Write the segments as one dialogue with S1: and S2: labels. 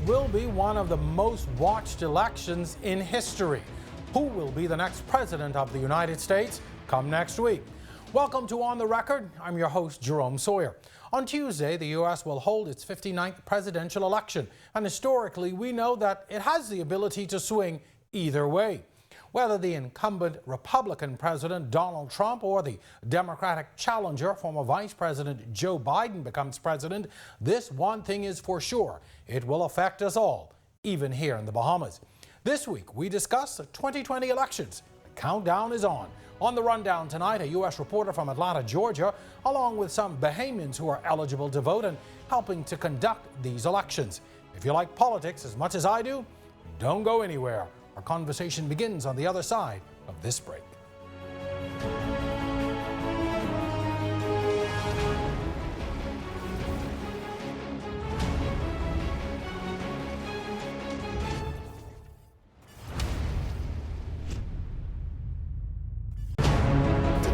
S1: will be one of the most watched elections in history. Who will be the next president of the United States? Come next week. Welcome to On the Record. I'm your host, Jerome Sawyer. On Tuesday, the U.S. will hold its 59th presidential election. And historically, we know that it has the ability to swing either way. Whether the incumbent Republican President Donald Trump or the Democratic challenger, former Vice President Joe Biden, becomes president, this one thing is for sure: it will affect us all, even here in the Bahamas. This week, we discuss the 2020 elections. The countdown is on. On the rundown tonight, a U.S. reporter from Atlanta, Georgia, along with some Bahamians who are eligible to vote and helping to conduct these elections. If you like politics as much as I do, don't go anywhere. Our conversation begins on the other side of this break.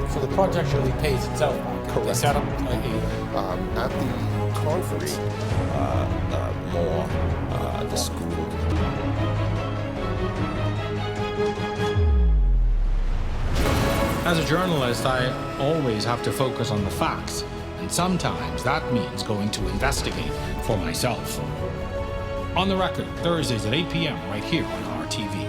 S1: So the project really pays itself.
S2: Correct.
S1: They set up
S2: at the conference, more the school.
S1: As a journalist, I always have to focus on the facts, and sometimes that means going to investigate for myself. On the Record, Thursdays at 8 p.m. right here on RTV.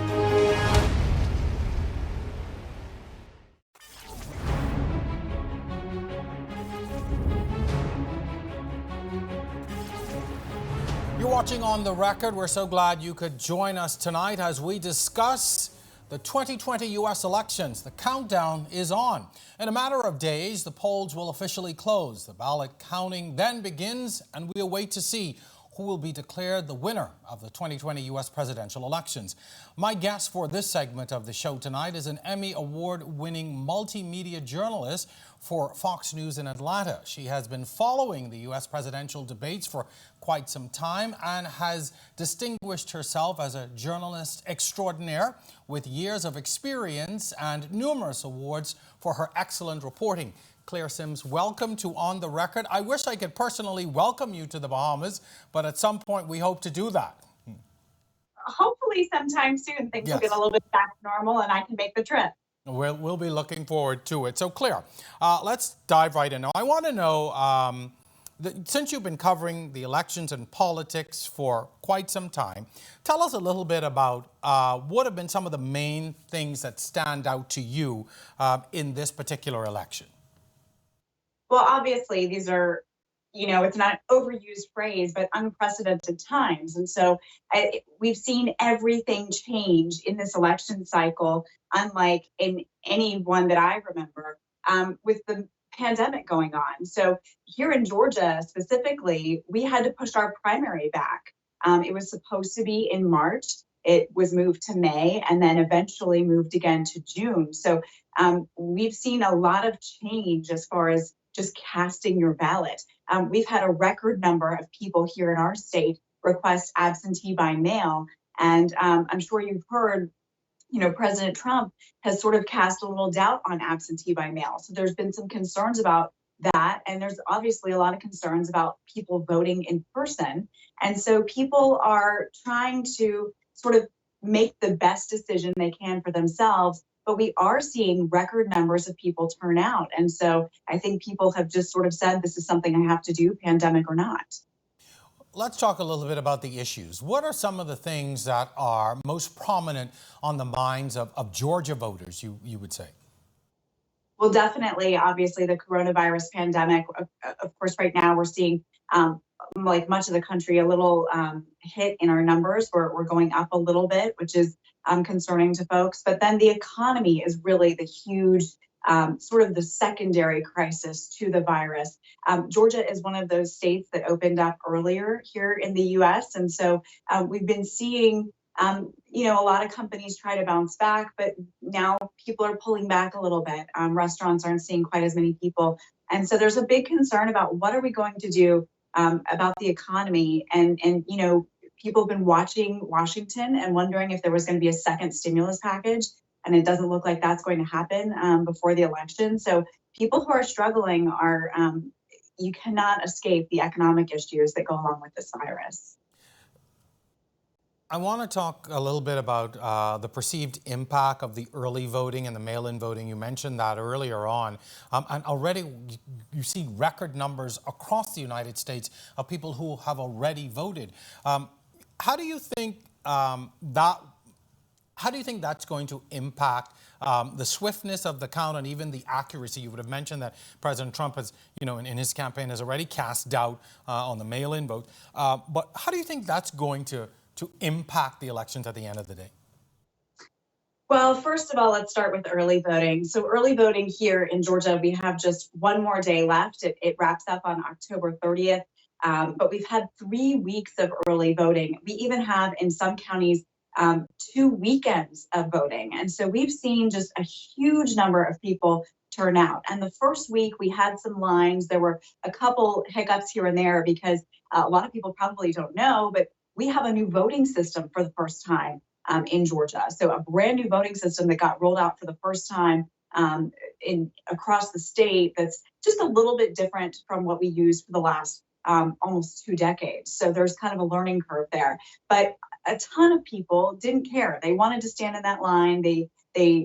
S1: You're watching On the Record. We're so glad you could join us tonight as we discuss the 2020 U.S. elections. The countdown is on. In a matter of days, the polls will officially close. The ballot counting then begins, and we'll wait to see who will be declared the winner of the 2020 U.S. presidential elections. My guest for this segment of the show tonight is an Emmy Award-winning multimedia journalist for Fox News in Atlanta. She has been following the U.S. presidential debates for quite some time and has distinguished herself as a journalist extraordinaire with years of experience and numerous awards for her excellent reporting. Claire Sims, welcome to On the Record. I wish I could personally welcome you to the Bahamas, but at some point we hope to do that.
S3: Hopefully sometime soon things will get a little bit back to normal and I can make the trip.
S1: We'll be looking forward to it. So Claire, let's dive right in. Now, I want to know, since you've been covering the elections and politics for quite some time, tell us a little bit about what have been some of the main things that stand out to you in this particular election.
S3: Well, obviously, these are, it's not an overused phrase, but unprecedented times. And so we've seen everything change in this election cycle, unlike in any one that I remember, with the pandemic going on. So here in Georgia specifically, we had to push our primary back. It was supposed to be in March. It was moved to May and then eventually moved again to June. So we've seen a lot of change as far as just casting your ballot. We've had a record number of people here in our state request absentee by mail. And I'm sure you've heard, President Trump has sort of cast a little doubt on absentee by mail. So there's been some concerns about that. And there's obviously a lot of concerns about people voting in person. And so people are trying to sort of make the best decision they can for themselves. But we are seeing record numbers of people turn out. And so I think people have just sort of said, this is something I have to do, pandemic or not.
S1: Let's talk a little bit about the issues. What are some of the things that are most prominent on the minds of Georgia voters, you would say?
S3: Well, definitely, obviously, the coronavirus pandemic. Of course, right now we're seeing, like much of the country, a little hit in our numbers. We're going up a little bit, which is concerning to folks. But then the economy is really the huge sort of the secondary crisis to the virus. Georgia is one of those states that opened up earlier here in the U.S. And so we've been seeing, a lot of companies try to bounce back, but now people are pulling back a little bit. Restaurants aren't seeing quite as many people. And so there's a big concern about what are we going to do about the economy. And people have been watching Washington and wondering if there was going to be a second stimulus package. And it doesn't look like that's going to happen before the election. So people who are struggling are, you cannot escape the economic issues that go along with this virus.
S1: I want to talk a little bit about the perceived impact of the early voting and the mail-in voting. You mentioned that earlier on. And already you see record numbers across the United States of people who have already voted. How do you think how do you think that's going to impact the swiftness of the count and even the accuracy? You would have mentioned that President Trump has, in his campaign, has already cast doubt on the mail-in vote. But how do you think that's going to impact the elections at the end of the day?
S3: Well, first of all, let's start with early voting. So early voting here in Georgia, we have just one more day left. It wraps up on October 30th, but we've had 3 weeks of early voting. We even have in some counties 2 weekends of voting. And so we've seen just a huge number of people turn out. And the first week we had some lines. There were a couple hiccups here and there because a lot of people probably don't know, but we have a new voting system for the first time in Georgia. So a brand new voting system that got rolled out for the first time across the state that's just a little bit different from what we used for the last almost 2 decades. So there's kind of a learning curve there. But a ton of people didn't care. They wanted to stand in that line. They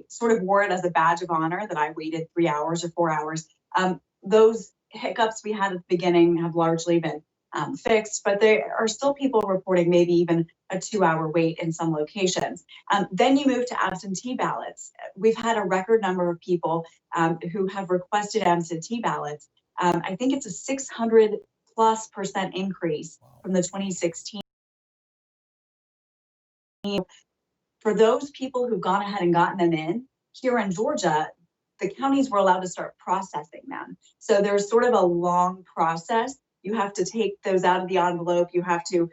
S3: sort of wore it as a badge of honor that I waited 3 hours or 4 hours. Those hiccups we had at the beginning have largely been fixed, but there are still people reporting maybe even a 2-hour wait in some locations. Then you move to absentee ballots. We've had a record number of people who have requested absentee ballots. I think it's a 600+% increase from the 2016. For those people who've gone ahead and gotten them in, here in Georgia, the counties were allowed to start processing them. So there's sort of a long process. You have to take those out of the envelope. You have to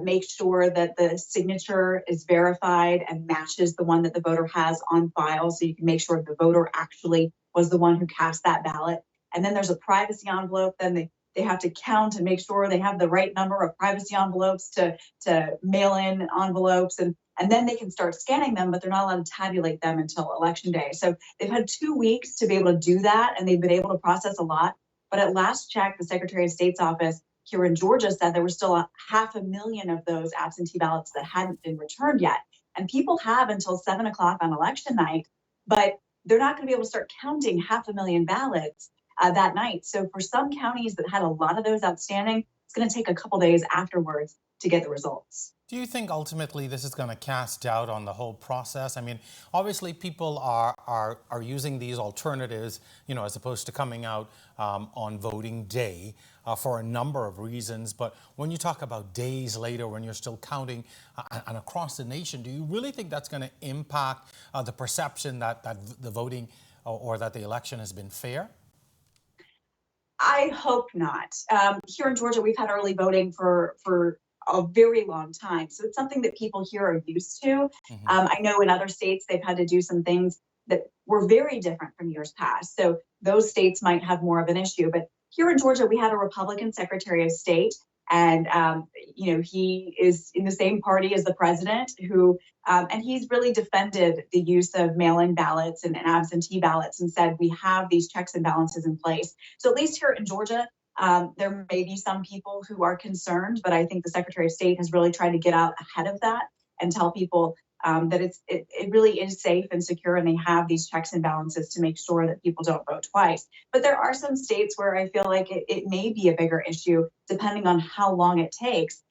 S3: make sure that the signature is verified and matches the one that the voter has on file. So you can make sure the voter actually was the one who cast that ballot. And then there's a privacy envelope. Then they have to count and make sure they have the right number of privacy envelopes to mail in envelopes. And then they can start scanning them, but they're not allowed to tabulate them until election day. So they've had 2 weeks to be able to do that, and they've been able to process a lot. But at last check, the Secretary of State's office here in Georgia said there were still 500,000 of those absentee ballots that hadn't been returned yet. And people have until 7 o'clock on election night, but they're not going to be able to start counting 500,000 ballots that night. So for some counties that had a lot of those outstanding, it's going to take a couple days afterwards to get the results.
S1: Do you think ultimately this is going to cast doubt on the whole process? I mean, obviously people are using these alternatives, as opposed to coming out on voting day for a number of reasons. But when you talk about days later, when you're still counting and across the nation, do you really think that's going to impact the perception that the voting or that the election has been fair?
S3: I hope not. Here in Georgia, we've had early voting for a very long time. So it's something that people here are used to.
S1: Mm-hmm.
S3: I know in other states, they've had to do some things that were very different from years past. So those states might have more of an issue. But here in Georgia, we have a Republican Secretary of State. And, he is in the same party as the president and he's really defended the use of mail-in ballots and absentee ballots and said, we have these checks and balances in place. So at least here in Georgia, there may be some people who are concerned, but I think the Secretary of State has really tried to get out ahead of that and tell people that it really is safe and secure, and they have these checks and balances to make sure that people don't vote twice. But there are some states where I feel like it may be a bigger issue depending on how long it takes.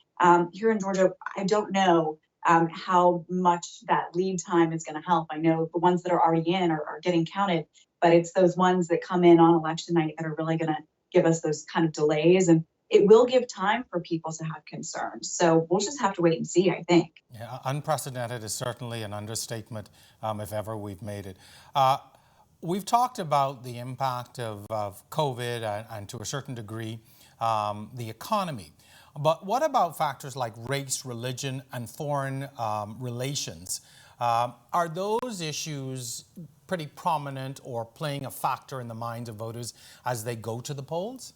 S3: Here in Georgia, I don't know how much that lead time is going to help. I know the ones that are already in are getting counted, but it's those ones that come in on election night that are really going to give us those kind of delays, and it will give time for people to have concerns. So we'll just have to wait and see, I think.
S1: Yeah, unprecedented is certainly an understatement, if ever we've made it. We've talked about the impact of COVID and to a certain degree, the economy. But what about factors like race, religion, and foreign relations? Are those issues pretty prominent or playing a factor in the minds of voters as they go to the polls?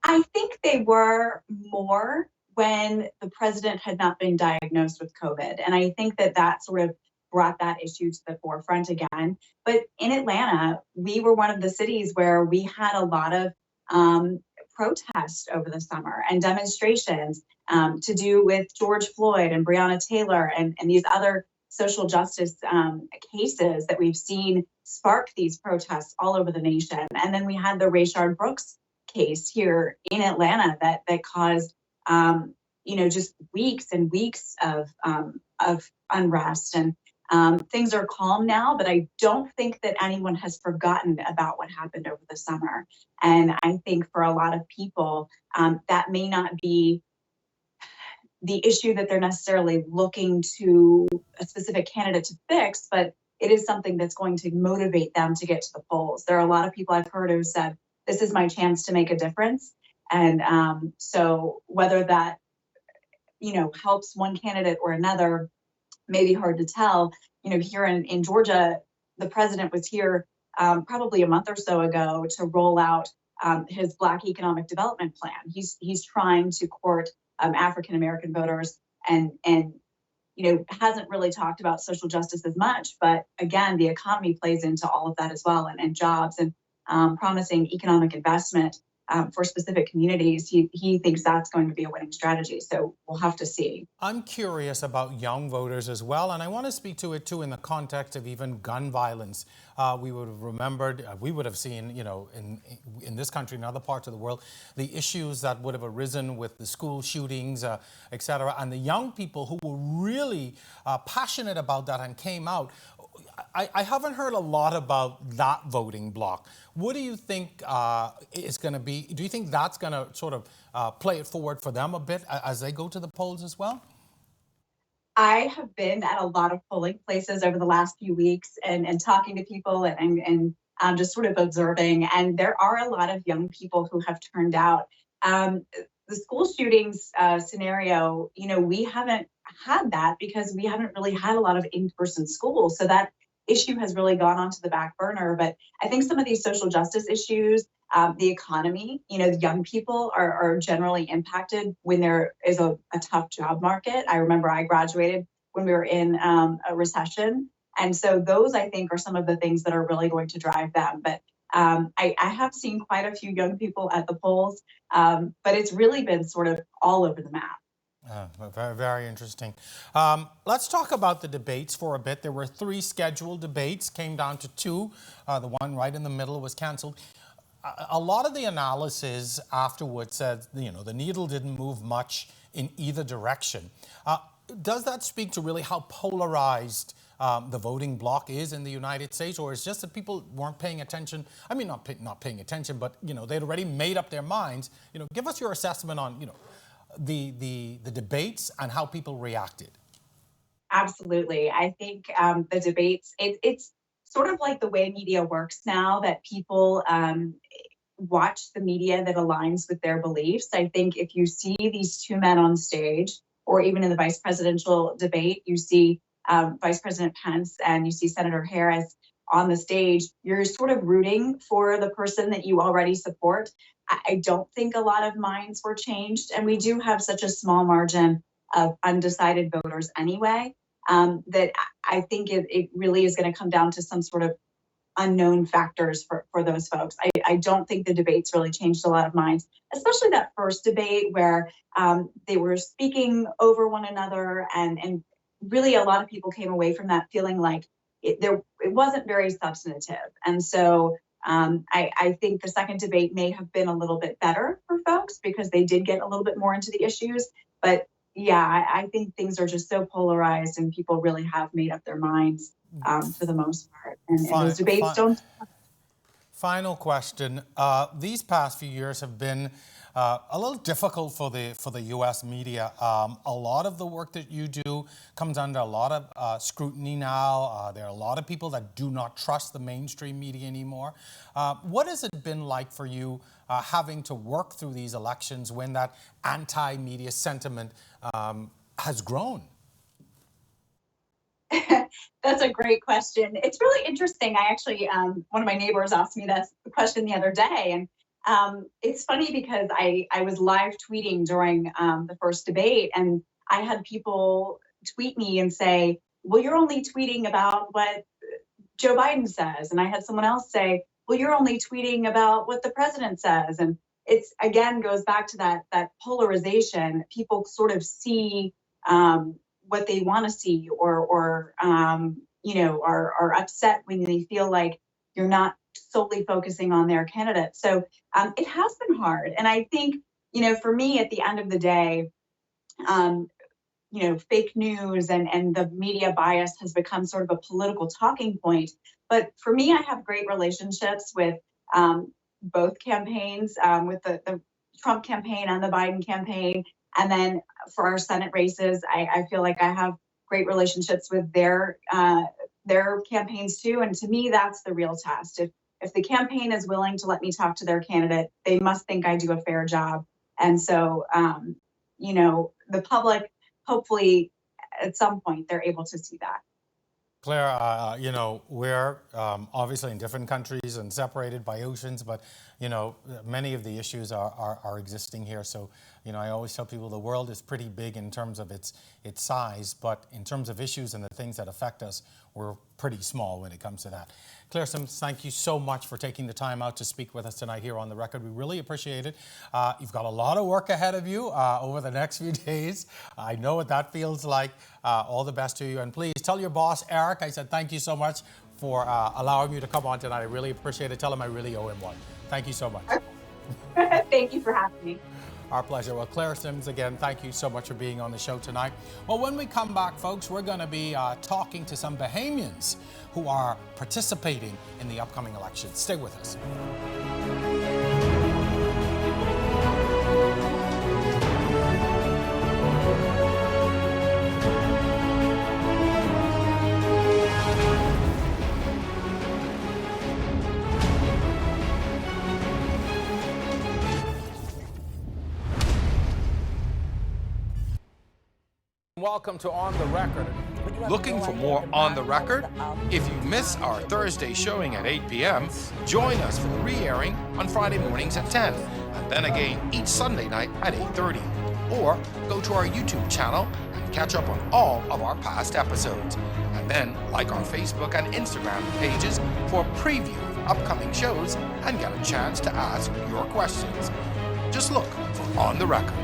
S3: I think they were more when the president had not been diagnosed with COVID. And I think that sort of brought that issue to the forefront again. But in Atlanta, we were one of the cities where we had a lot of protest over the summer and demonstrations to do with George Floyd and Breonna Taylor and these other social justice cases that we've seen spark these protests all over the nation. And then we had the Rayshard Brooks case here in Atlanta that caused just weeks and weeks of unrest. And things are calm now, but I don't think that anyone has forgotten about what happened over the summer. And I think for a lot of people, that may not be the issue that they're necessarily looking to a specific candidate to fix, but it is something that's going to motivate them to get to the polls. There are a lot of people I've heard who said, this is my chance to make a difference. And so whether that, helps one candidate or another may be hard to tell. Here in Georgia, the president was here probably a month or so ago to roll out his Black economic development plan. He's trying to court African-American voters and hasn't really talked about social justice as much, but again, the economy plays into all of that as well, and jobs and promising economic investment for specific communities. He thinks that's going to be a winning strategy. So we'll have to see. I'm curious about young voters as well, and I want to speak to it too in the context of even gun violence. We would have remembered, we would have seen, in this country and other parts of the world, the issues that would have arisen with the school shootings, et cetera, and the young people who were really passionate about that and came out. I haven't heard a lot about that voting bloc. What do you think is going to be? Do you think that's going to sort of play it forward for them a bit as they go to the polls as well? I have been at a lot of polling places over the last few weeks and talking to people and just sort of observing. And there are a lot of young people who have turned out. The school shootings scenario, we haven't had that because we haven't really had a lot of in-person schools. So that issue has really gone onto the back burner. But I think some of these social justice issues, the economy, young people are generally impacted when there is a tough job market. I remember I graduated when we were in a recession. And so those, I think, are some of the things that are really going to drive them. But I have seen quite a few young people at the polls, but it's really been sort of all over the map. Very, very interesting. Let's talk about the debates for a bit. There were 3 scheduled debates, came down to 2. The one right in the middle was canceled. A lot of the analysis afterwards said, the needle didn't move much in either direction. Does that speak to really how polarized the voting bloc is in the United States, or is it just that people weren't paying attention? I mean, not paying attention, but they'd already made up their minds. Give us your assessment on the debates and how people reacted. Absolutely. I think the debates, it's sort of like the way media works now, that people watch the media that aligns with their beliefs. I think if you see these 2 men on stage, or even in the vice presidential debate, you see Vice President Pence and you see Senator Harris on the stage, you're sort of rooting for the person that you already support. I don't think a lot of minds were changed, and we do have such a small margin of undecided voters anyway, that I think it really is going to come down to some sort of unknown factors for those folks. I don't think the debates really changed a lot of minds, especially that first debate where they were speaking over one another, and really a lot of people came away from that feeling like it wasn't very substantive. And so I think the second debate may have been a little bit better for folks because they did get a little bit more into the issues. But yeah, I think things are just so polarized and people really have made up their minds for the most part. And those debates don't. Final question. These past few years have been a little difficult for the U.S. media. A lot of the work that you do comes under a lot of scrutiny now. There are a lot of people that do not trust the mainstream media anymore. What has it been like for you having to work through these elections when that anti-media sentiment has grown? That's a great question. It's really interesting. I actually, one of my neighbors asked me that question the other day, and it's funny because I was live tweeting during the first debate, and I had people tweet me and say, well, you're only tweeting about what Joe Biden says. And I had someone else say, well, you're only tweeting about what the president says. And it's again goes back to that polarization. People sort of see what they want to see, or are upset when they feel like you're not solely focusing on their candidate. So it has been hard, and I think for me, at the end of the day, fake news and the media bias has become sort of a political talking point. But for me, I have great relationships with both campaigns, with the Trump campaign and the Biden campaign. And then for our Senate races, I feel like I have great relationships with their campaigns too. And to me, that's the real test. If the campaign is willing to let me talk to their candidate, they must think I do a fair job. And so, the public, hopefully at some point, they're able to see that.
S1: Claire, we're obviously in different countries and separated by oceans, but, many of the issues are existing here. So, I always tell people the world is pretty big in terms of its size, but in terms of issues and the things that affect us, we're pretty small when it comes to that. Claire Sims, thank you so much for taking the time out to speak with us tonight here on The Record. We really appreciate it. You've got a lot of work ahead of you over the next few days. I know what that feels like. All the best to you. And please tell your boss, Eric, I said thank you so much for allowing me to come on tonight. I really appreciate it. Tell him I really owe him one. Thank you so much.
S3: Thank you for having me.
S1: Our pleasure. Well, Claire Sims, again, thank you so much for being on the show tonight. Well, when we come back, folks, we're going to be talking to some Bahamians who are participating in the upcoming elections. Stay with us. Welcome to On the Record.
S4: Looking for more On the Record? If you miss our Thursday showing at 8 p.m., join us for the re-airing on Friday mornings at 10, and then again each Sunday night at 8:30. Or go to our YouTube channel and catch up on all of our past episodes. And then like our Facebook and Instagram pages for a preview of upcoming shows and get a chance to ask your questions. Just look for On the Record.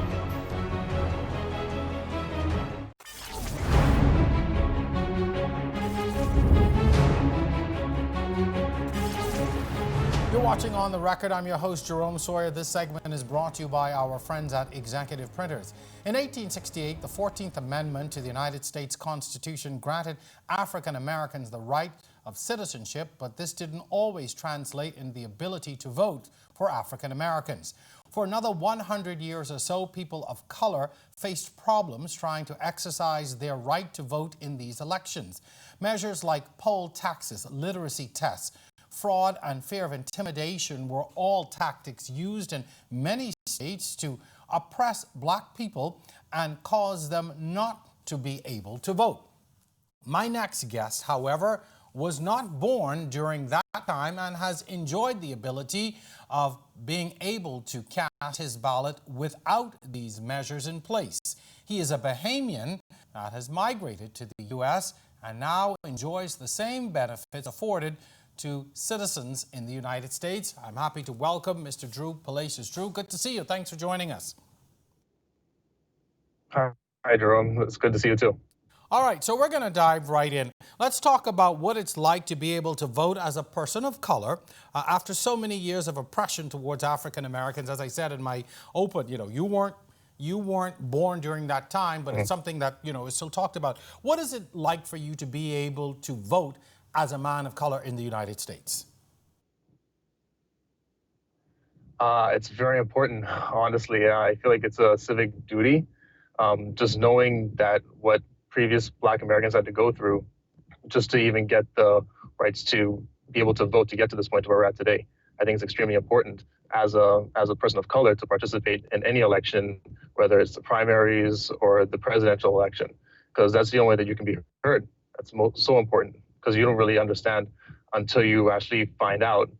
S1: You're watching On the Record. I'm your host, Jerome Sawyer. This segment is brought to you by our friends at Executive Printers. In 1868, the 14th Amendment to the United States Constitution granted African Americans the right of citizenship, but this didn't always translate in the ability to vote for African Americans. For another 100 years or so, people of color faced problems trying to exercise their right to vote in these elections. Measures like poll taxes, literacy tests, fraud and fear of intimidation were all tactics used in many states to oppress black people and cause them not to be able to vote. My next guest, however, was not born during that time and has enjoyed the ability of being able to cast his ballot without these measures in place. He is a Bahamian that has migrated to the U.S. and now enjoys the same benefits afforded to citizens in the United States. I'm happy to welcome Mr. Drew Palacious. Drew, good to see you. Thanks for joining us.
S5: Hi, Jerome. It's good to see you too.
S1: All right, so we're going to dive right in. Let's talk about what it's like to be able to vote as a person of color after so many years of oppression towards African Americans. As I said in my open, you weren't born during that time, but it's something that, is still talked about. What is it like for you to be able to vote as a man of color in the United States?
S5: It's very important, honestly. I feel like it's a civic duty. Just knowing that what previous Black Americans had to go through just to even get the rights to be able to vote to get to this point where we're at today. I think it's extremely important as a person of color to participate in any election, whether it's the primaries or the presidential election, because that's the only way that you can be heard. That's so important, because you don't really understand until you actually find out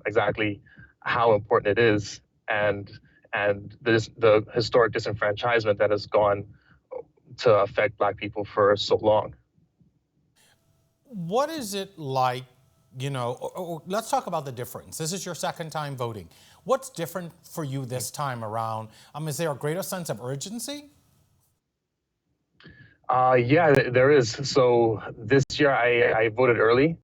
S5: exactly how important it is and the historic disenfranchisement that has gone to affect Black people for so long.
S1: What is it like, let's talk about the difference. This is your second time voting. What's different for you this time around? Is there a greater sense of urgency?
S5: Yeah, there is. So this year I voted early,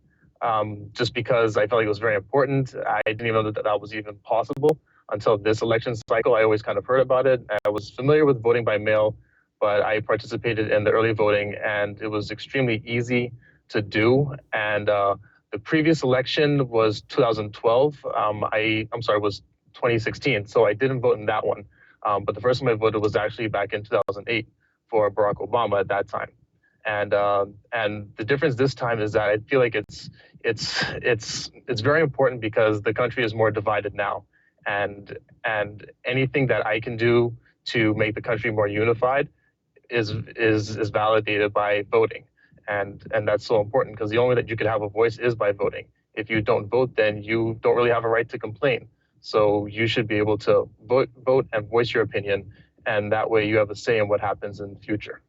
S5: just because I felt like it was very important. I didn't even know that that was even possible until this election cycle. I always kind of heard about it. I was familiar with voting by mail, but I participated in the early voting, and it was extremely easy to do. And the previous election was 2012. I'm sorry, was 2016. So I didn't vote in that one. But the first time I voted was actually back in 2008 for Barack Obama at that time. And the difference this time is that I feel like it's very important because the country is more divided now, and anything that I can do to make the country more unified is validated by voting, and that's so important because the only way that you can have a voice is by voting. If you don't vote, then you don't really have a right to complain. So you should be able to vote and voice your opinion, and that way you have a say in what happens in the future.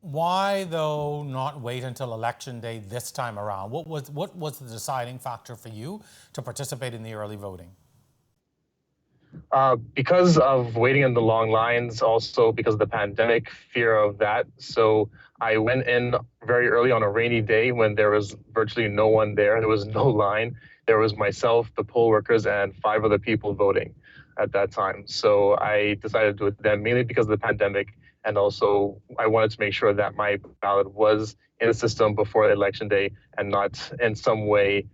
S1: Why, though, not wait until Election Day this time around? What was the deciding factor for you to participate in the early voting?
S5: Because of waiting in the long lines, also because of the pandemic, fear of that. So I went in very early on a rainy day when there was virtually no one there. There was no line. There was myself, the poll workers, and 5 other people voting at that time. So I decided to do it then, mainly because of the pandemic. And also, I wanted to make sure that my ballot was in the system before Election Day and not in some way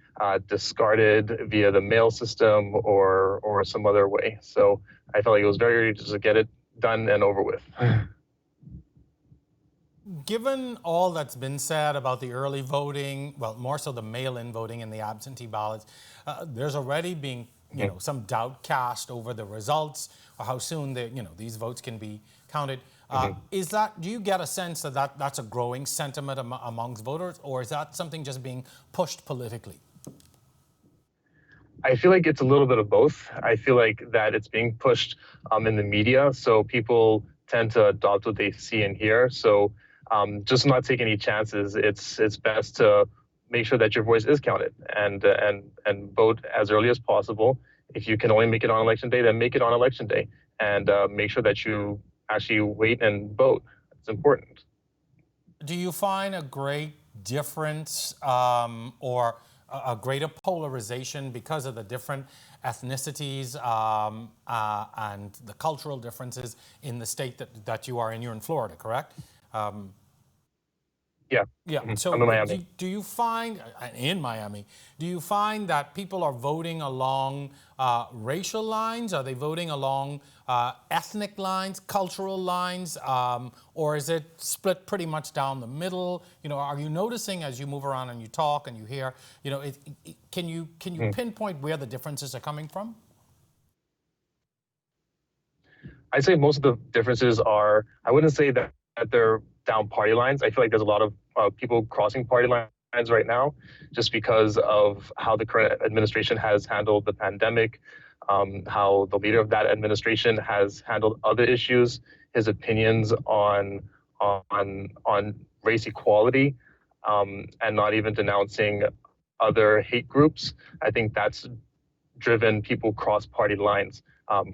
S5: discarded via the mail system or some other way. So I felt like it was very easy to get it done and over with.
S1: Given all that's been said about the early voting, well, more so the mail-in voting and the absentee ballots, there's already been, some doubt cast over the results or how soon these votes can be counted. Do you get a sense that that's a growing sentiment amongst voters, or is that something just being pushed politically?
S5: I feel like it's a little bit of both. I feel like that it's being pushed in the media, so people tend to adopt what they see and hear. So just not take any chances. It's best to make sure that your voice is counted and vote as early as possible. If you can only make it on Election Day, then make it on Election Day, and make sure that you actually wait and vote. It's important.
S1: Do you find a great difference or a greater polarization because of the different ethnicities and the cultural differences in the state that you are in? You're in Florida, correct?
S5: Yeah.
S1: Yeah. So
S5: I'm in Miami.
S1: do you find, in Miami, do you find that people are voting along racial lines? Are they voting along ethnic lines, cultural lines, or is it split pretty much down the middle? Are you noticing as you move around and you talk and you hear, can you pinpoint where the differences are coming from?
S5: I'd say most of the differences are, I wouldn't say that they're down party lines. I feel like there's a lot of people crossing party lines right now just because of how the current administration has handled the pandemic, how the leader of that administration has handled other issues, his opinions on race equality, and not even denouncing other hate groups. I think that's driven people cross party lines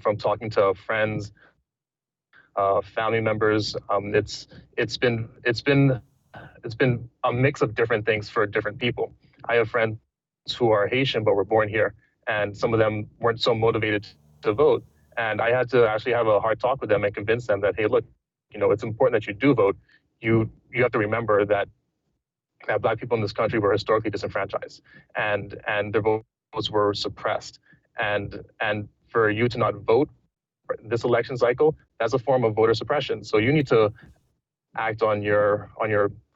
S5: from talking to friends, family members. It's been a mix of different things for different people. I have friends who are Haitian but were born here, and some of them weren't so motivated to vote. And I had to actually have a hard talk with them and convince them that, hey, look, it's important that you do vote. You have to remember that Black people in this country were historically disenfranchised, and their votes were suppressed. And for you to not vote this election cycle, that's a form of voter suppression. So you need to act on your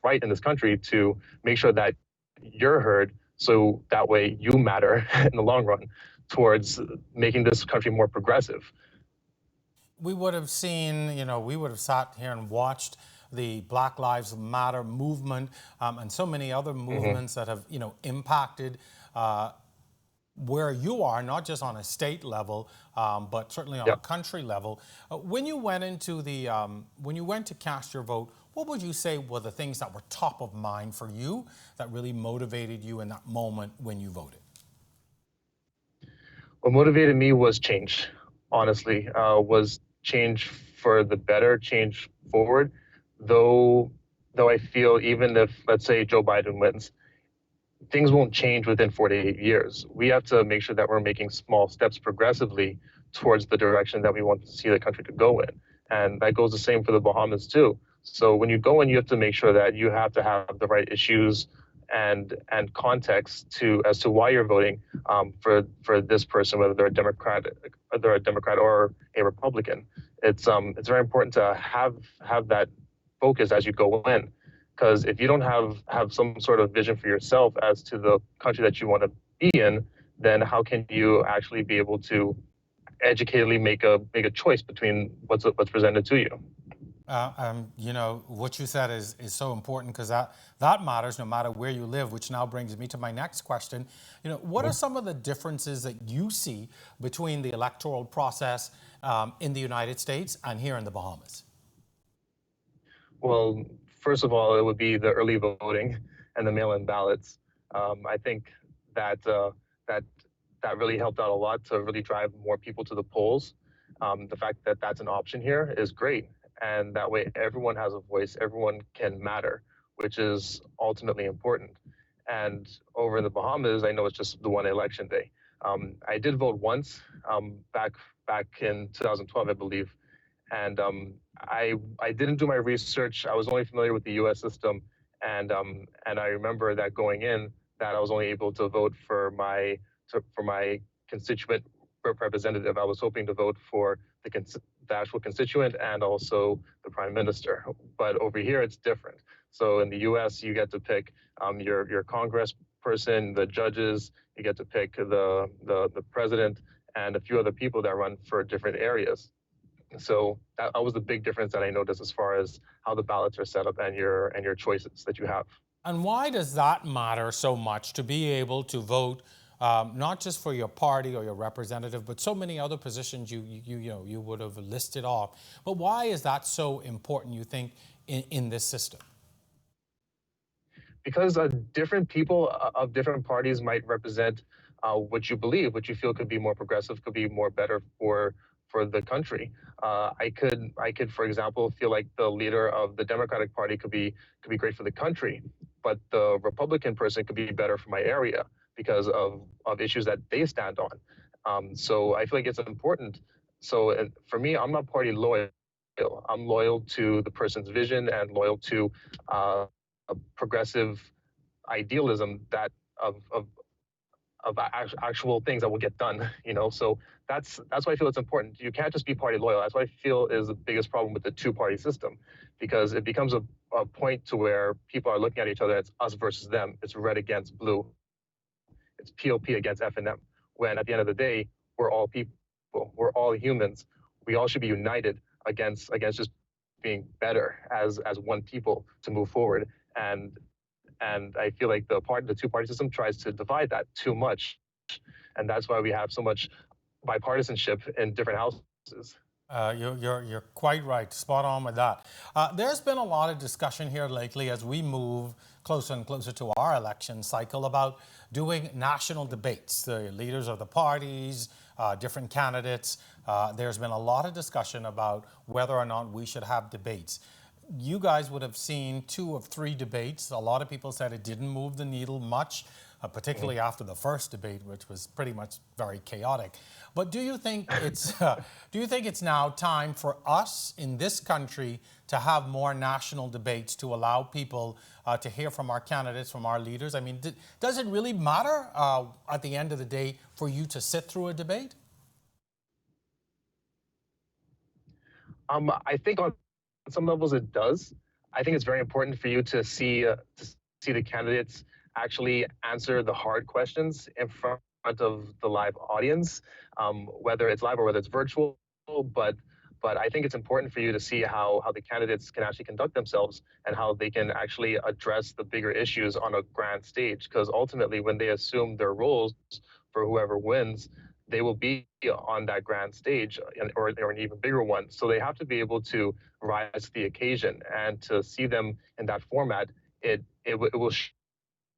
S5: right in this country to make sure that you're heard, so that way you matter in the long run towards making this country more progressive.
S1: We would have seen, we would have sat here and watched the Black Lives Matter movement and so many other movements that have, impacted where you are, not just on a state level, but certainly on a country level. When you went to cast your vote, what would you say were the things that were top of mind for you that really motivated you in that moment when you voted?
S5: What motivated me was change, honestly, was change for the better, change forward. Though, though I feel even if, let's say, Joe Biden wins, things won't change within 4 to 8 years. We have to make sure that we're making small steps progressively towards the direction that we want to see the country to go in. And that goes the same for the Bahamas too. So when you go in, you have to make sure that you have to have the right issues and context to as to why you're voting for this person, whether they're a Democrat or a Republican. It's very important to have that focus as you go in, because if you don't have some sort of vision for yourself as to the country that you want to be in, then how can you actually be able to educatedly make a choice between what's presented to you?
S1: You know, what you said is so important because that matters no matter where you live, which now brings me to my next question. You know, what are some of the differences that you see between the electoral process in the United States and here in the Bahamas?
S5: Well, first of all, it would be the early voting and the mail-in ballots. I think that that really helped out a lot to really drive more people to the polls. The fact that that's an option here is great. And that way everyone has a voice, everyone can matter, which is ultimately important. And over in the Bahamas, I know it's just the one election day. I did vote once back in 2012, I believe. And I didn't do my research. I was only familiar with the U.S. system. And I remember that going in, that I was only able to vote for my constituent representative. I was hoping to vote for the actual constituent and also the prime minister. But over here, it's different. So in the U.S., you get to pick your Congress person, the judges. You get to pick the president and a few other people that run for different areas. So that was the big difference that I noticed as far as how the ballots are set up and your choices that you have.
S1: And why does that matter so much to be able to vote not just for your party or your representative, but so many other positions you would have listed off? But why is that so important, you think, in this system?
S5: Because different people of different parties might represent what you believe, what you feel could be more progressive, could be more better for the country. I could, for example, feel like the leader of the Democratic Party could be great for the country, but the Republican person could be better for my area because of issues that they stand on. So I feel like it's important. So for me, I'm not party loyal. I'm loyal to the person's vision and loyal to a progressive idealism that of actual things that will get done, you know. So that's why I feel it's important. You can't just be party loyal. That's what I feel is the biggest problem with the two-party system, because it becomes a point to where people are looking at each other. It's us versus them. It's red against blue. It's POP against F&M. When at the end of the day, we're all people. We're all humans. We all should be united against just being better as one people to move forward. And I feel like the two-party system tries to divide that too much, and that's why we have so much bipartisanship in different houses.
S1: You're quite right, spot on with that. There's been a lot of discussion here lately as we move closer and closer to our election cycle about doing national debates. The leaders of the parties, different candidates. There's been a lot of discussion about whether or not we should have debates. You guys would have seen 2 of 3 debates. A lot of people said it didn't move the needle much, particularly after the first debate, which was pretty much very chaotic. But do you think it's now time for us in this country to have more national debates to allow people to hear from our candidates, from our leaders? I mean, does it really matter at the end of the day for you to sit through a debate?
S5: I think on some levels it does. I think it's very important for you to see the candidates actually answer the hard questions in front of the live audience, whether it's live or whether it's virtual. But I think it's important for you to see how the candidates can actually conduct themselves and how they can actually address the bigger issues on a grand stage. Because ultimately, when they assume their roles for whoever wins, they will be on that grand stage or an even bigger one. So they have to be able to rise to the occasion, and to see them in that format, it will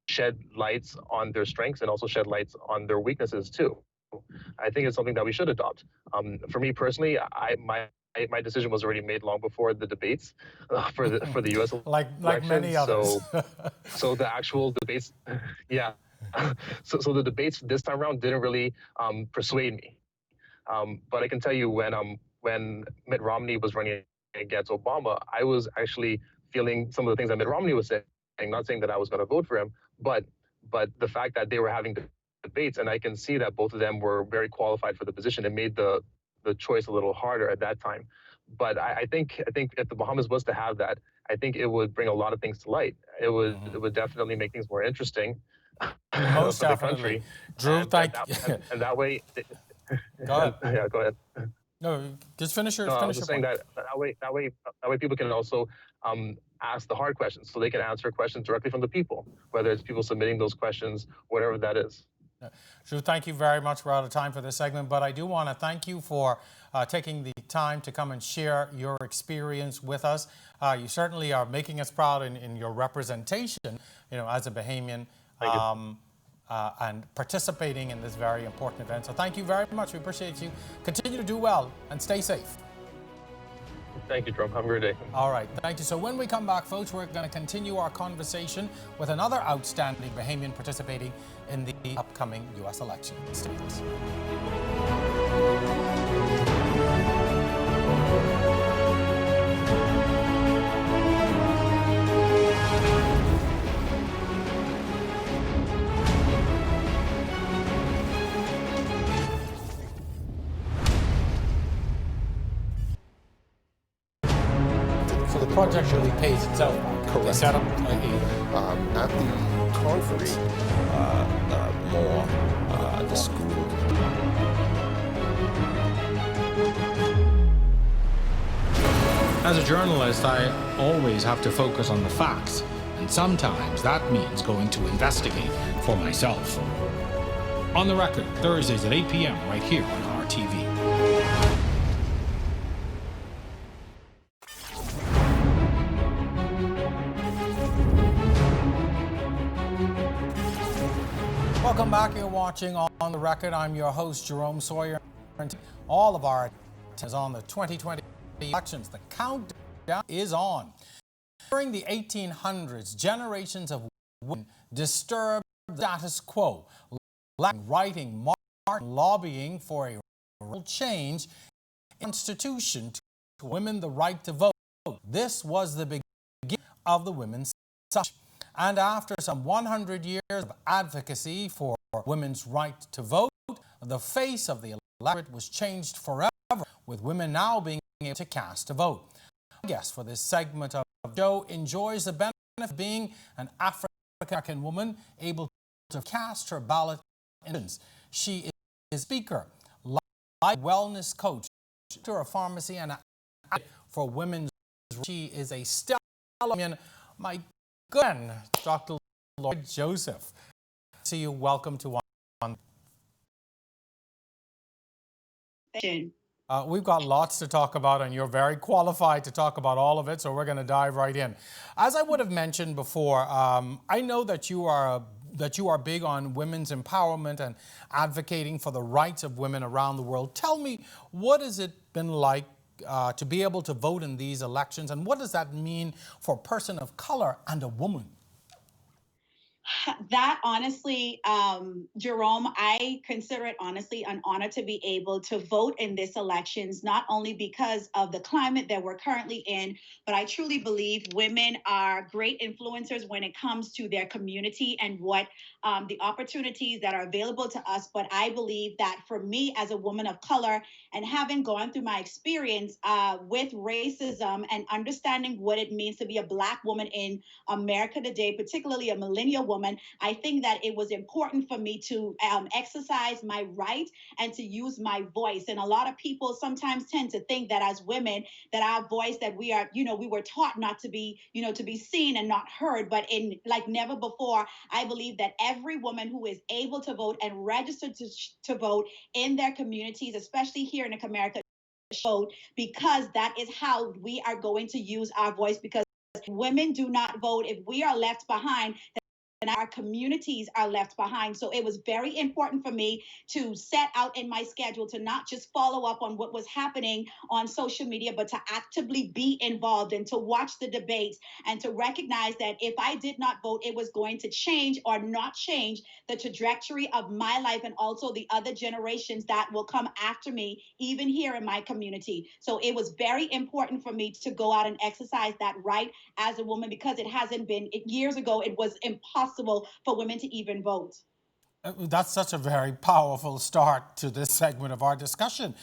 S5: shed lights on their strengths and also shed lights on their weaknesses too. I think it's something that we should adopt. For me personally, my decision was already made long before the debates for the U.S.
S1: like
S5: elections.
S1: many others.
S5: So the actual debates, yeah. So the debates this time around didn't really persuade me. But I can tell you when Mitt Romney was running against Obama, I was actually feeling some of the things that Mitt Romney was saying. Not saying that I was going to vote for him, but the fact that they were having debates, and I can see that both of them were very qualified for the position. It made the choice a little harder at that time. But I think if the Bahamas was to have that, I think it would bring a lot of things to light. It would definitely make things more interesting.
S1: Most
S5: for the
S1: definitely.
S5: country.
S1: Drew, thank
S5: you. And that way.
S1: Go ahead.
S5: Yeah, go ahead.
S1: No, just finish your.
S5: No, I
S1: finish
S5: was just
S1: your
S5: saying
S1: point.
S5: that way people can also ask the hard questions, so they can answer questions directly from the people, whether it's people submitting those questions, whatever that is.
S1: Drew, thank you very much. We're out of time for this segment, but I do want to thank you for taking the time to come and share your experience with us. You certainly are making us proud in your representation, as a Bahamian, and participating in this very important event. So thank you very much. We appreciate you. Continue to do well and stay safe.
S5: Thank you, Trump. Have a great day.
S1: All right. Thank you. So when we come back, folks, we're going to continue our conversation with another outstanding Bahamian participating in the upcoming U.S. election. Stay with us. The project really pays itself.
S2: Correct.
S1: They set up
S2: at the conference, the school.
S1: As a journalist, I always have to focus on the facts, and sometimes that means going to investigate for myself. On the Record, Thursdays at 8 p.m. right here on RTV. Welcome back. You're watching On the Record. I'm your host, Jerome Sawyer. All of our attention is on the 2020 elections. The countdown is on. During the 1800s, generations of women disturbed the status quo, writing, marching, lobbying for a real change in the Constitution to women the right to vote. This was the beginning of the women's suffrage. And after some 100 years of advocacy for women's right to vote, the face of the electorate was changed forever, with women now being able to cast a vote. My guest for this segment of the show enjoys the benefit of being an African-American woman able to cast her ballot in elections. She is a speaker, life wellness coach, director of pharmacy, and advocate for women's rights. She is a stellar woman. My good friend, Dr. Lloyd Joseph. See you. Welcome to One. We've got lots to talk about, and you're very qualified to talk about all of it, so we're going to dive right in. As I would have mentioned before, I know that you are big on women's empowerment and advocating for the rights of women around the world. Tell me, what has it been like to be able to vote in these elections, and what does that mean for a person of color and a woman?
S6: That honestly, Jerome, I consider it honestly an honor to be able to vote in this elections, not only because of the climate that we're currently in, but I truly believe women are great influencers when it comes to their community and what the opportunities that are available to us. But I believe that for me as a woman of color, and having gone through my experience with racism and understanding what it means to be a Black woman in America today, particularly a millennial woman, I think that it was important for me to exercise my right and to use my voice. And a lot of people sometimes tend to think that as women, that our voice, that we are, we were taught not to be, to be seen and not heard. But in like never before, I believe that every woman who is able to vote and registered to vote in their communities, especially here in America, vote, because that is how we are going to use our voice. Because women do not vote, if we are left behind, our communities are left behind. So it was very important for me to set out in my schedule to not just follow up on what was happening on social media, but to actively be involved and to watch the debates and to recognize that if I did not vote, it was going to change or not change the trajectory of my life and also the other generations that will come after me, even here in my community. So it was very important for me to go out and exercise that right as a woman, because it hasn't been, years ago, it was impossible for women to even vote.
S1: That's such a very powerful start to this segment of our discussion.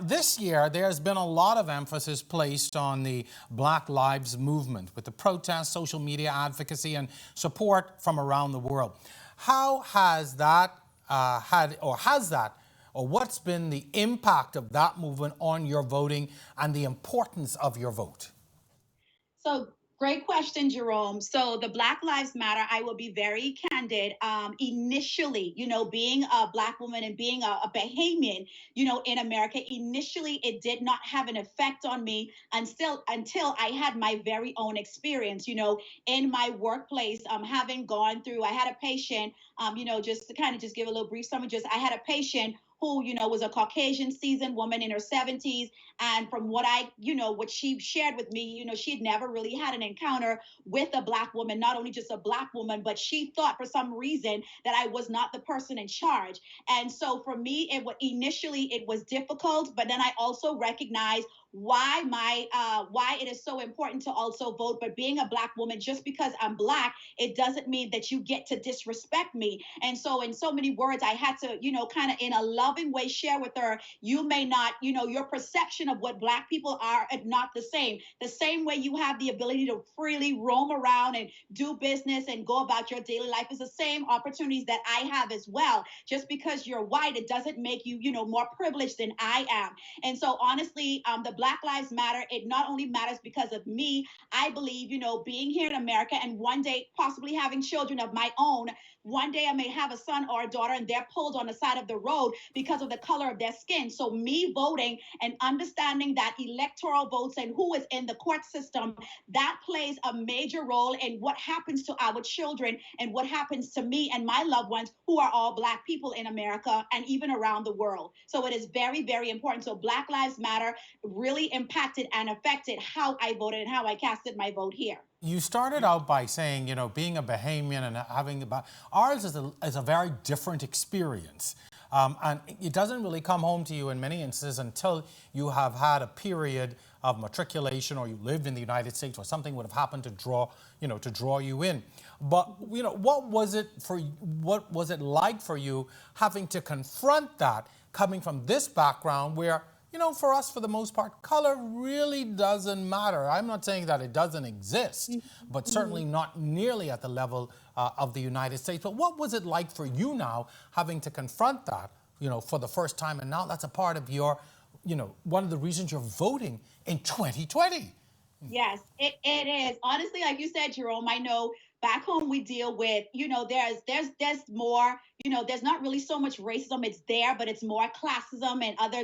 S1: This year, there's been a lot of emphasis placed on the Black Lives Movement with the protests, social media advocacy, and support from around the world. How has that or what's been the impact of that movement on your voting and the importance of your vote?
S6: So great question, Jerome. So the Black Lives Matter, I will be very candid. Initially, being a Black woman and being a Bahamian, in America, initially it did not have an effect on me until I had my very own experience, in my workplace, having gone through, I had a patient, just to kind of just give a little brief summary, I had a patient who, was a Caucasian seasoned woman in her 70s. And from what what she shared with me, she had never really had an encounter with a Black woman, not only just a Black woman, but she thought for some reason that I was not the person in charge. And so for me, initially it was difficult, but then I also recognized why it is so important to also vote. But being a Black woman, just because I'm Black, it doesn't mean that you get to disrespect me. And so in so many words, I had to, kind of in a loving way share with her, you may not, your perception of what Black people are not the same. The same way you have the ability to freely roam around and do business and go about your daily life is the same opportunities that I have as well. Just because you're white, it doesn't make you, more privileged than I am. And so honestly, the Black Lives Matter, it not only matters because of me, I believe, being here in America and one day possibly having children of my own, one day I may have a son or a daughter and they're pulled on the side of the road because of the color of their skin. So me voting and understanding that electoral votes and who is in the court system, that plays a major role in what happens to our children and what happens to me and my loved ones who are all Black people in America and even around the world. So it is very, very important. So Black Lives Matter really impacted and affected how I voted and how I casted my vote here.
S1: You started out by saying, being a Bahamian and having ours is a very different experience. And it doesn't really come home to you in many instances until you have had a period of matriculation or you lived in the United States or something would have happened to draw you in. But, what was it like for you having to confront that coming from this background where, for us, for the most part, color really doesn't matter. I'm not saying that it doesn't exist, but certainly not nearly at the level of the United States. But what was it like for you now having to confront that, for the first time? And now that's a part of your, one of the reasons you're voting in 2020.
S6: Yes, it is. Honestly, like you said, Jerome, I know back home we deal with, there's more, there's not really so much racism. It's there, but it's more classism and other,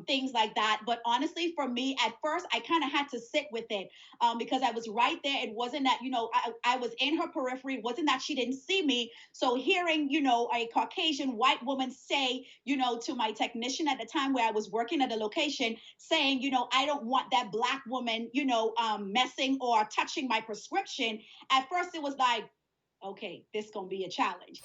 S6: things like that. But honestly, for me, at first, I kind of had to sit with it because I was right there. It wasn't that, I was in her periphery. It wasn't that she didn't see me. So hearing, a Caucasian white woman say, to my technician at the time where I was working at the location, saying, I don't want that Black woman, messing or touching my prescription. At first, it was like, okay, this gonna be a challenge.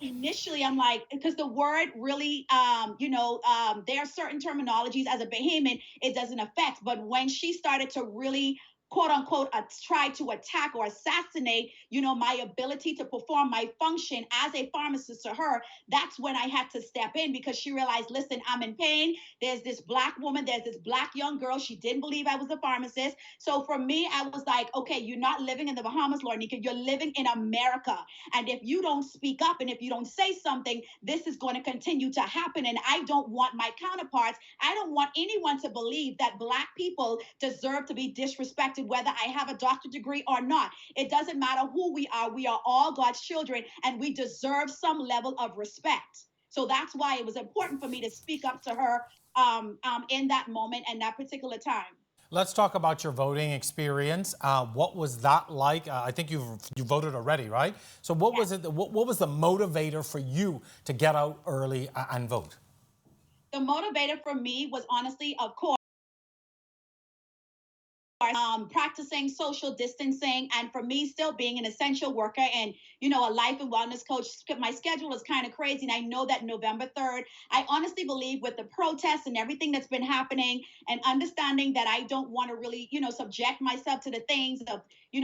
S6: Initially, I'm like, because the word really, there are certain terminologies as a Bahamian, it doesn't affect. But when she started to really, quote unquote, try to attack or assassinate, my ability to perform my function as a pharmacist to her, that's when I had to step in because she realized, listen, I'm in pain. There's this Black woman, there's this Black young girl. She didn't believe I was a pharmacist. So for me, I was like, okay, you're not living in the Bahamas, Lorneka, you're living in America. And if you don't speak up and if you don't say something, this is going to continue to happen. And I don't want my counterparts, I don't want anyone to believe that Black people deserve to be disrespected, whether I have a doctorate degree or not. It doesn't matter who we are all God's children, and we deserve some level of respect. So that's why it was important for me to speak up to her in that moment and that particular time.
S1: Let's talk about your voting experience. What was that like? I think you voted already, right? So what was it? What was the motivator for you to get out early and vote?
S6: The motivator for me was honestly, of course, practicing social distancing, and for me still being an essential worker and a life and wellness coach. My schedule is kind of crazy, and I know that November 3rd, I honestly believe with the protests and everything that's been happening, and understanding that I don't want to really subject myself to the things of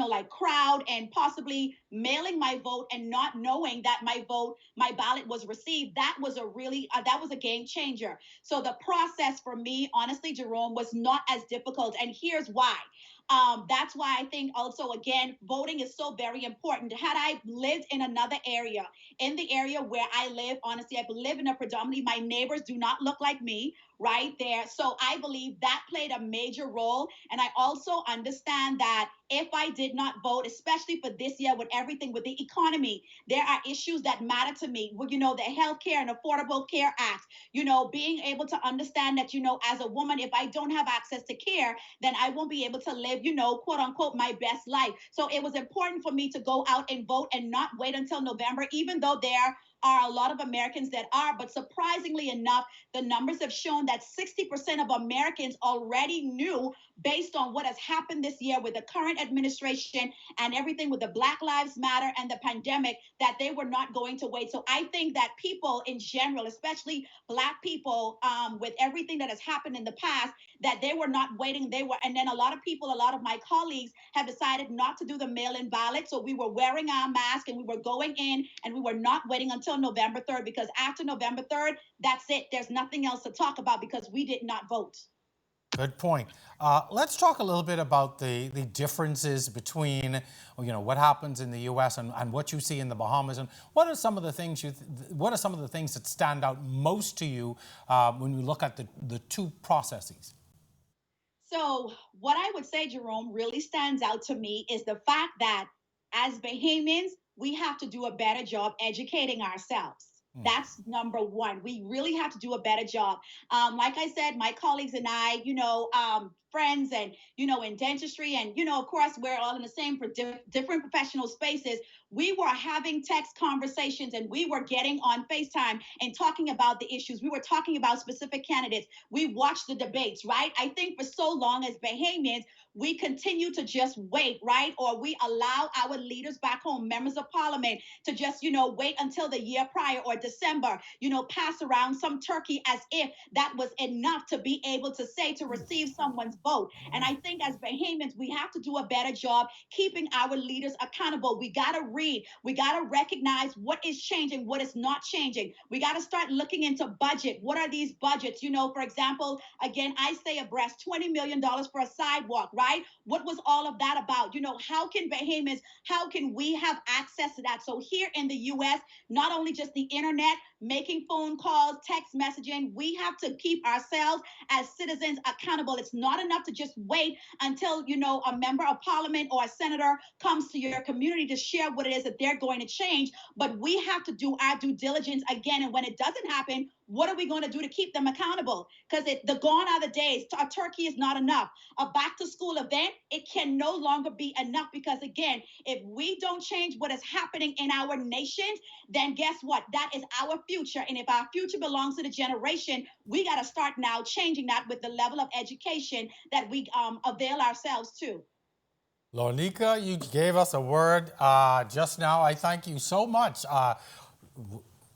S6: like crowd, and possibly mailing my vote and not knowing that my ballot was received. That was a game changer. So the process for me, honestly, Jerome, was not as difficult, and here's why. That's why I think also, again, voting is so very important. Had I lived in another area, in the area where I live, honestly, I live in a predominantly, my neighbors do not look like me right there. So I believe that played a major role. And I also understand that if I did not vote, especially for this year with everything with the economy, there are issues that matter to me. Well, the Healthcare and Affordable Care Act, being able to understand that, as a woman, if I don't have access to care, then I won't be able to live, quote unquote, my best life. So it was important for me to go out and vote and not wait until November, even though there are a lot of Americans that are. But surprisingly enough, the numbers have shown that 60% of Americans already knew, based on what has happened this year with the current administration and everything with the Black Lives Matter and the pandemic, that they were not going to wait. So I think that people in general, especially Black people, with everything that has happened in the past, that they were not waiting. And then a lot of my colleagues have decided not to do the mail-in ballot. So we were wearing our mask and we were going in, and we were not waiting until November 3rd, because after November 3rd, that's it. There's nothing else to talk about because we did not vote.
S1: Good point. Let's talk a little bit about the differences between, what happens in the U.S. and what you see in the Bahamas, and what are some of the things that stand out most to you when you look at the two processes?
S6: So what I would say, Jerome, really stands out to me is the fact that as Bahamians, we have to do a better job educating ourselves. That's number one. We really have to do a better job. Like I said, my colleagues and I, friends and, in dentistry and, of course, we're all in the same for different professional spaces. We were having text conversations and we were getting on FaceTime and talking about the issues. We were talking about specific candidates. We watched the debates, right? I think for so long as Bahamians, we continue to just wait, right? Or we allow our leaders back home, members of parliament, to just, wait until the year prior or December, pass around some turkey as if that was enough to be able to say, to receive someone's vote. And I think as Bahamians, we have to do a better job keeping our leaders accountable. We got to read. We got to recognize what is changing, what is not changing. We got to start looking into budget. What are these budgets? For example, again, I stay abreast, $20 million for a sidewalk, right? What was all of that about? How can we have access to that? So here in the U.S., not only just the internet, making phone calls, text messaging, we have to keep ourselves as citizens accountable. It's not enough to just wait until, a member of parliament or a senator comes to your community to share what it is that they're going to change. But we have to do our due diligence again. And when it doesn't happen, what are we going to do to keep them accountable? Because gone are the days. A turkey is not enough. A back to school event, it can no longer be enough, because again, if we don't change what is happening in our nation, then guess what? That is our future. And if our future belongs to the generation, we got to start now changing that with the level of education that we avail ourselves to.
S1: Lorneka, you gave us a word just now. I thank you so much.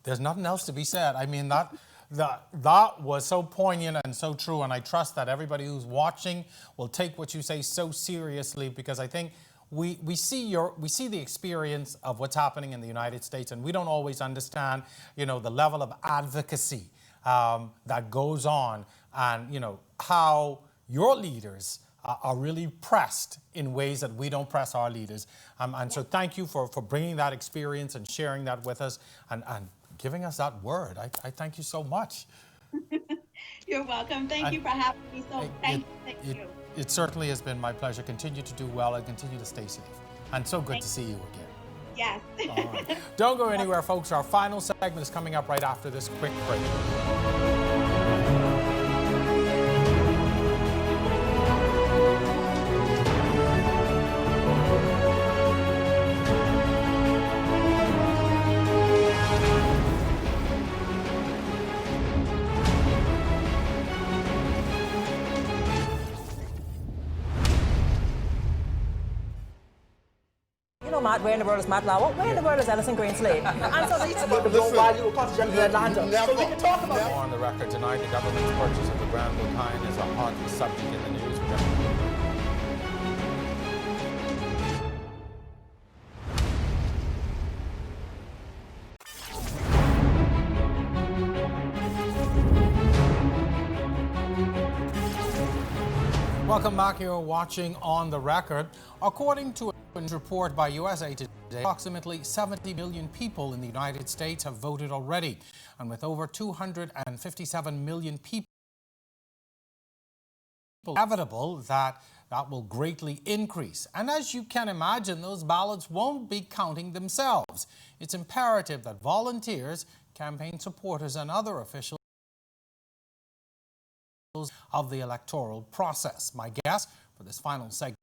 S1: There's nothing else to be said. I mean, that was so poignant and so true, and I trust that everybody who's watching will take what you say so seriously, because I think we see the experience of what's happening in the United States, and we don't always understand, the level of advocacy that goes on, and how your leaders are really pressed in ways that we don't press our leaders. And so thank you for bringing that experience and sharing that with us and giving us that word. I thank you so much.
S6: You're welcome. Thank you for having me. Thank you.
S1: It certainly has been my pleasure. Continue to do well and continue to stay safe. And so good to see you again.
S6: Yes.
S1: All right. Don't go anywhere, folks. Our final segment is coming up right after this quick break.
S7: Matt, where in the world is Matt Lauer? Where in the world is Ellison Greenslade? And so these about the low value of cottage in Atlanta. So we can talk about it.
S1: On the record tonight, the government's purchase of the Grand Lukine is a hot subject in the news. Welcome back. You're watching On the Record. According to a report by USA Today, approximately 70 million people in the United States have voted already. And with over 257 million people, inevitable that will greatly increase. And as you can imagine, those ballots won't be counting themselves. It's imperative that volunteers, campaign supporters, and other officials of the electoral process. My guest for this final segment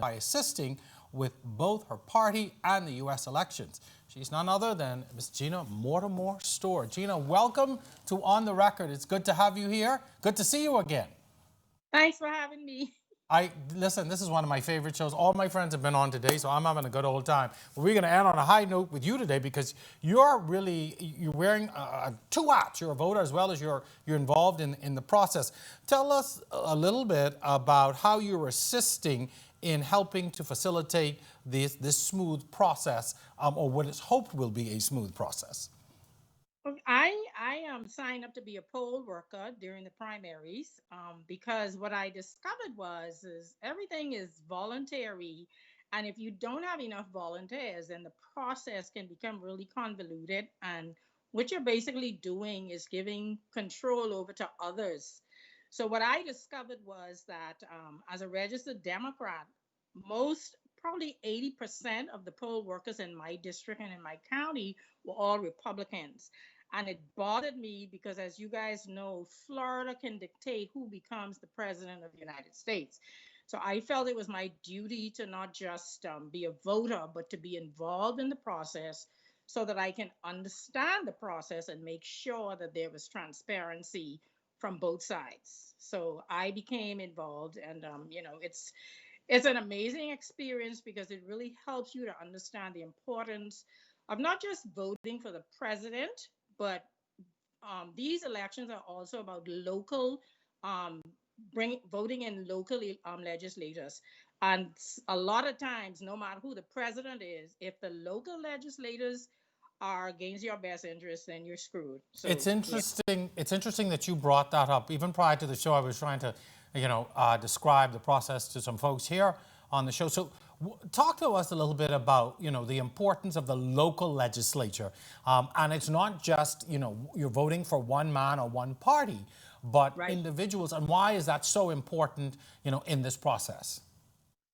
S1: by assisting with both her party and the U.S. elections. She's none other than Ms. Gina Mortimer Storr. Gina, welcome to On the Record. It's good to have you here. Good to see you again.
S8: Thanks for having me.
S1: Listen, this is one of my favorite shows. All my friends have been on today, so I'm having a good old time. But we're going to end on a high note with you today because you're wearing two hats. You're a voter as well as you're involved in the process. Tell us a little bit about how you're assisting in helping to facilitate this smooth process, or what is hoped will be a smooth process.
S8: I signed up to be a poll worker during the primaries because what I discovered was everything is voluntary, and if you don't have enough volunteers, then the process can become really convoluted, and what you're basically doing is giving control over to others. So what I discovered was that as a registered Democrat, probably 80% of the poll workers in my district and in my county were all Republicans. And it bothered me because, as you guys know, Florida can dictate who becomes the president of the United States. So I felt it was my duty to not just be a voter, but to be involved in the process so that I can understand the process and make sure that there was transparency from both sides. So I became involved, and it's an amazing experience because it really helps you to understand the importance of not just voting for the president, but these elections are also about local, voting in local legislators. And a lot of times, no matter who the president is, if the local legislators are against your best interest, then you're screwed. So,
S1: it's interesting. Yeah. It's interesting that you brought that up. Even prior to the show, I was trying to, describe the process to some folks here on the show. So, talk to us a little bit about, the importance of the local legislature. And it's not just, you're voting for one man or one party, but right. Individuals. And why is that so important, in this process?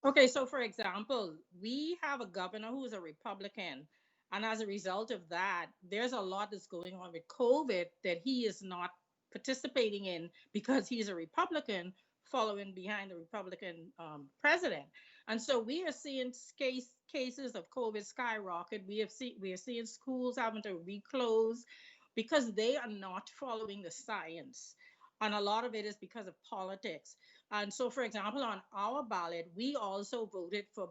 S8: Okay, so for example, we have a governor who is a Republican. And as a result of that, there's a lot that's going on with COVID that he is not participating in because he's a Republican following behind the Republican president. And so we are seeing cases of COVID skyrocket. We are seeing schools having to reclose because they are not following the science. And a lot of it is because of politics. And so, for example, on our ballot, we also voted for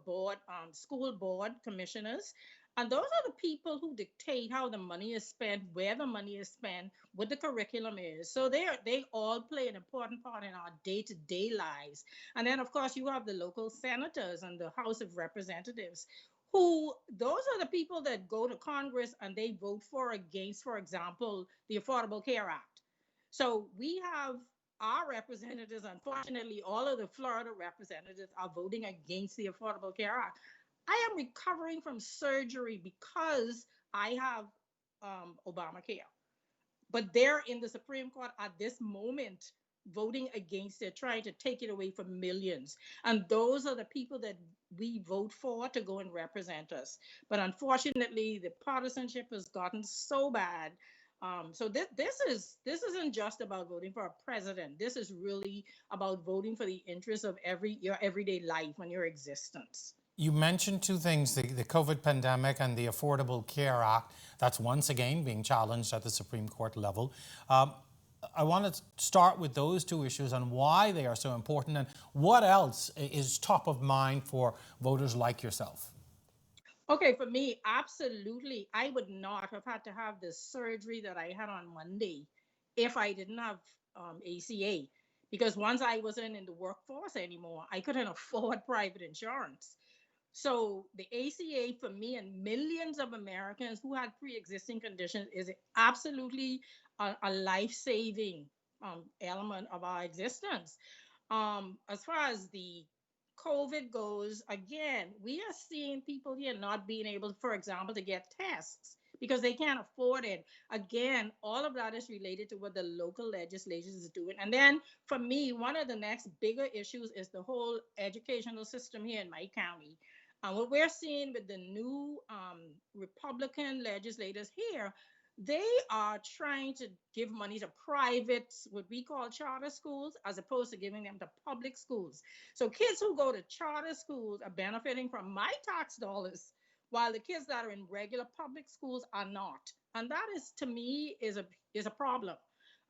S8: school board commissioners. And those are the people who dictate how the money is spent, where the money is spent, what the curriculum is. So they all play an important part in our day-to-day lives. And then, of course, you have the local senators and the House of Representatives, those are the people that go to Congress and they vote against, for example, the Affordable Care Act. So we have our representatives, unfortunately, all of the Florida representatives are voting against the Affordable Care Act. I am recovering from surgery because I have Obamacare. But they're in the Supreme Court at this moment voting against it, trying to take it away from millions. And those are the people that we vote for to go and represent us. But unfortunately, the partisanship has gotten so bad. So this isn't just about voting for a president. This is really about voting for the interests of your everyday life and your existence.
S1: You mentioned two things, the COVID pandemic and the Affordable Care Act. That's once again being challenged at the Supreme Court level. I want to start with those two issues and why they are so important, and what else is top of mind for voters like yourself.
S8: Okay, for me, absolutely. I would not have had to have the surgery that I had on Monday if I didn't have ACA. Because once I wasn't in the workforce anymore, I couldn't afford private insurance. So the ACA for me and millions of Americans who had pre-existing conditions is absolutely a life-saving element of our existence. As far as the COVID goes, again, we are seeing people here not being able, for example, to get tests because they can't afford it. Again, all of that is related to what the local legislatures is doing. And then for me, one of the next bigger issues is the whole educational system here in my county. What we're seeing with the new Republican legislators here, they are trying to give money to private, what we call charter schools, as opposed to giving them to public schools. So kids who go to charter schools are benefiting from my tax dollars, while the kids that are in regular public schools are not. And that is, to me, is a problem.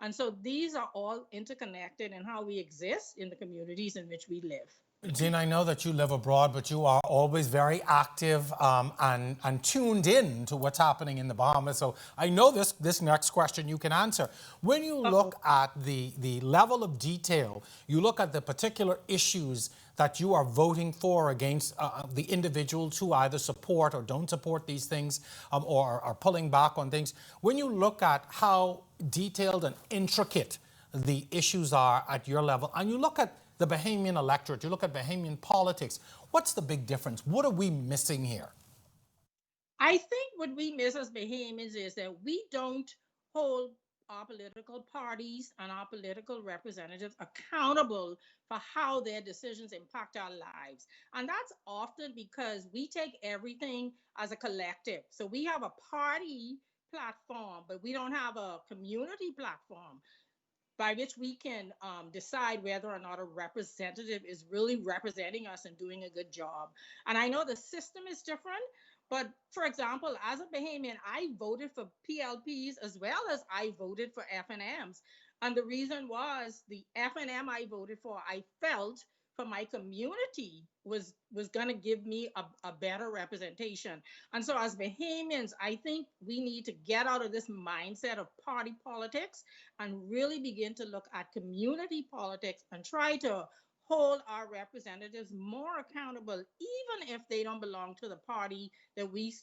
S8: And so these are all interconnected in how we exist in the communities in which we live.
S1: Gina, I know that you live abroad, but you are always very active and tuned in to what's happening in the Bahamas. So I know this next question you can answer. When you look at the level of detail, you look at the particular issues that you are voting for against the individuals who either support or don't support these things or are pulling back on things. When you look at how detailed and intricate the issues are at your level, and you look at the Bahamian electorate, you look at Bahamian politics, what's the big difference? What are we missing here?
S8: I think what we miss as Bahamians is that we don't hold our political parties and our political representatives accountable for how their decisions impact our lives. And that's often because we take everything as a collective. So we have a party platform, but we don't have a community platform by which we can decide whether or not a representative is really representing us and doing a good job. And I know the system is different, but for example, as a Bahamian, I voted for PLPs as well as I voted for FNMs. And the reason was the FNM I voted for, I felt for my community was going to give me a better representation. And so as Bahamians, I think we need to get out of this mindset of party politics and really begin to look at community politics and try to hold our representatives more accountable, even if they don't belong to the party that we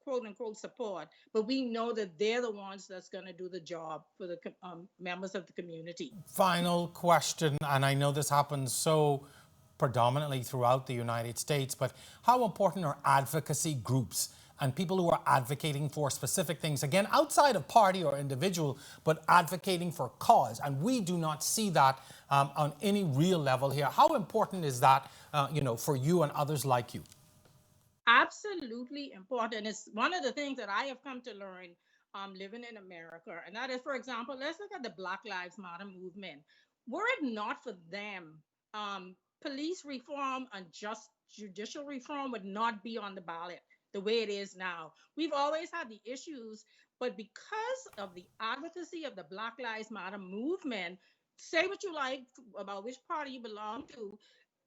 S8: quote unquote support, but we know that they're the ones that's going to do the job for the members of the community.
S1: Final question, and I know this happens so predominantly throughout the United States, but how important are advocacy groups and people who are advocating for specific things, again, outside of party or individual, but advocating for cause? And we do not see that on any real level here. How important is that, for you and others like you?
S8: Absolutely important. It's one of the things that I have come to learn living in America. And that is, for example, let's look at the Black Lives Matter movement. Were it not for them, police reform and just judicial reform would not be on the ballot the way it is now. We've always had the issues, but because of the advocacy of the Black Lives Matter movement, say what you like about which party you belong to,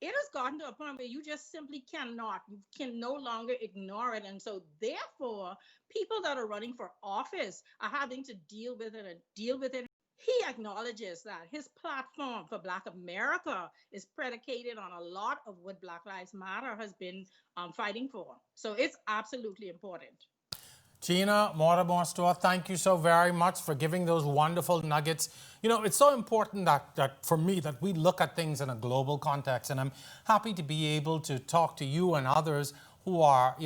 S8: it has gotten to a point where you just simply cannot. You can no longer ignore it. And so therefore, people that are running for office are having to deal with it and deal with it. He acknowledges that his platform for Black America is predicated on a lot of what Black Lives Matter has been fighting for. So it's absolutely important.
S1: Gina, Mortimer, Storr, thank you so very much for giving those wonderful nuggets. You know, it's so important that for me that we look at things in a global context, and I'm happy to be able to talk to you and others who are,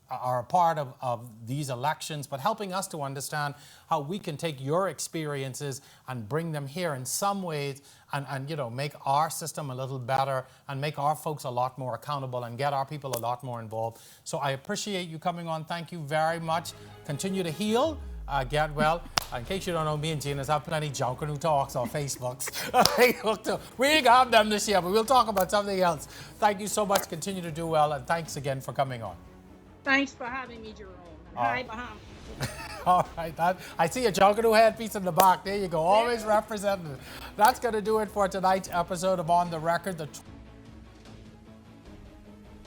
S1: are a part of these elections, but helping us to understand how we can take your experiences and bring them here in some ways and make our system a little better and make our folks a lot more accountable and get our people a lot more involved. So I appreciate you coming on. Thank you very much. Continue to heal. Get well. In case you don't know, me and Gina's have plenty of junk who talks on Facebooks. We ain't gonna have them this year, but we'll talk about something else. Thank you so much. Continue to do well, and thanks again for coming on.
S8: Thanks for having me, Jerome. Hi, Bahamas.
S1: All right, I see a Junkanoo headpiece in the back. There you go, always represented. That's going to do it for tonight's episode of On the Record.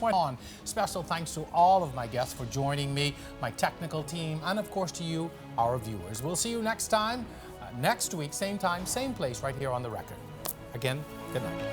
S1: On. Special thanks to all of my guests for joining me, my technical team, and of course to you, our viewers. We'll see you next time, next week, same time, same place, right here on The Record. Again, good night.